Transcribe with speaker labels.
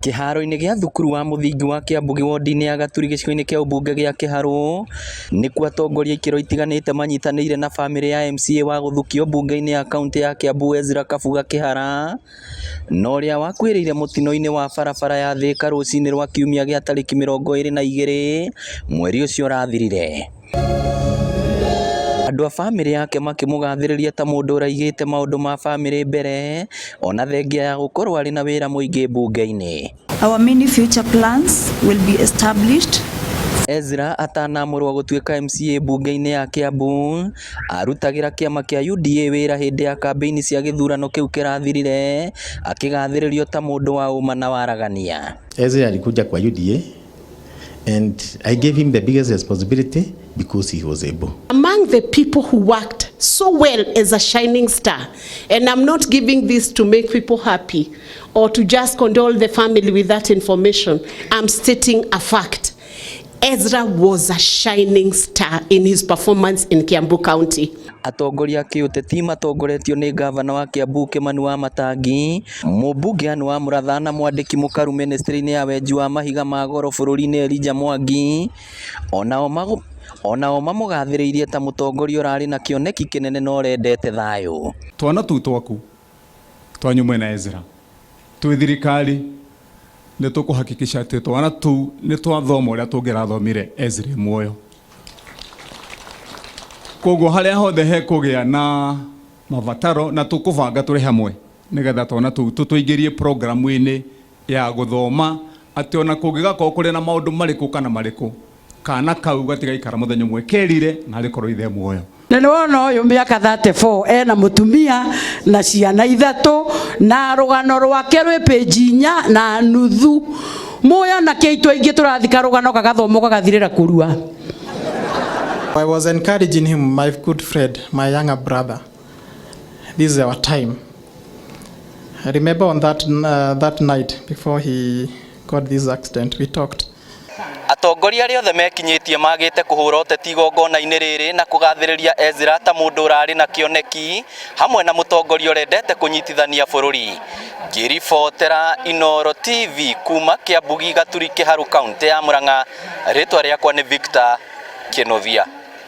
Speaker 1: Kĩharo-inĩ gĩa thukuru wa mũthingi wa Kĩambugi wodi-inĩ ya Gaturi gĩcigo-inĩ kĩa ũmbunge gĩa Kĩharu nĩkuo atongoria ikĩro itiganĩte manyitanĩire na bamĩrĩ ya MCA wa gũthukio mbunge-inĩ ya kaunti ya Kiambu Ezra Kabuga Kihara na ũrĩa wakuĩrĩire mũtino-inĩ wa barabara ya Thĩka rũcinĩ rwa kiumia gĩa tarĩki 22 mweri ũcio ũrathirire. Andũ a bamĩrĩ yake makĩmũgathĩrĩria ta mũndũ ũraigĩte maũndũ ma bamĩrĩ mbere ona thengia ya gũkorwo arĩ na wĩra mũingĩ mbunge-inĩ.
Speaker 2: Our many future plans will be established.
Speaker 1: Ezra atanamũrwo gũtuĩka MCA mbunge-inĩ ya Kiambu arutagĩra kĩama kĩa UDA wĩra hĩndĩ ya kambĩini cia gĩthurano kĩu kĩrathirire akĩgathĩrĩrio ta mũndũ wa ũma na waragania.
Speaker 3: Ezra alikuja kwa UDA and I gave him the biggest responsibility because he was able.
Speaker 4: Among the people who worked so well as a shining star, and I'm not giving this to make people happy or to just condole the family with that information, I'm stating a fact. Ezra was a shining star in his performance in Kiambu County.
Speaker 1: Atongoria kĩũteti matongoretio nĩ gavana wa Kiambu Kĩmani wa Matangi, mũmbunge Anne wa Mũratha na mwandĩki mũkaru ministry-inĩ ya wenji wa mahiga ma goro bũrũri-inĩ Elijah Mwangi onao mamũgathĩrĩirie ta mũtongoria ũrarĩ na kĩoneki kĩnene na ũrendete thayũ.
Speaker 5: Twana tu twaku twanyu mwena Ezra twĩ thirikari nĩ tũkũhakikisha atĩ twana tu nĩ twathoma ũrĩa tũngĩrathomire Ezra muoyo. Koguo harĩa hothe hekũgĩa na mabataro na tũkũbanga tũrĩ hamwe nĩgetha twana tu tũtũingĩrie programu-inĩ ya gũthoma atĩ ona kũngĩgakorwo kũrĩ na maũndũ marĩkũ kana marĩkũ kana kau gatigaikara mũthenya ũmwe kerire na rĩkorwo ithe muoyo.
Speaker 6: Na nĩ wona ũyũ mĩaka 34 ena mũtumia na ciana 3 na rũgano rwake rwĩ page 4 na nuthu muoyo na kĩitũ ingĩ tũrathika rũgano gagathomo gagathirĩra kũrua.
Speaker 7: I was encouraging him, my good friend, my younger brother. This is our time. I remember on that night before he got this accident, we talked.
Speaker 1: Atongoria arĩa othe mekinyĩtie magĩte kũhũra ũteti igongona-inĩ rĩrĩ na kũgathĩrĩria Ezra ta mũndũ ũrarĩ na kĩoneki hamwe na mũtongoria ũrendete kũnyitithania bũrũri. Ngĩribotera Inooro TV kuma Kĩambugi Gaturi Kĩharu kaunti ya Murang'a, rĩtwa rĩakwa nĩ Victor Kĩnovia.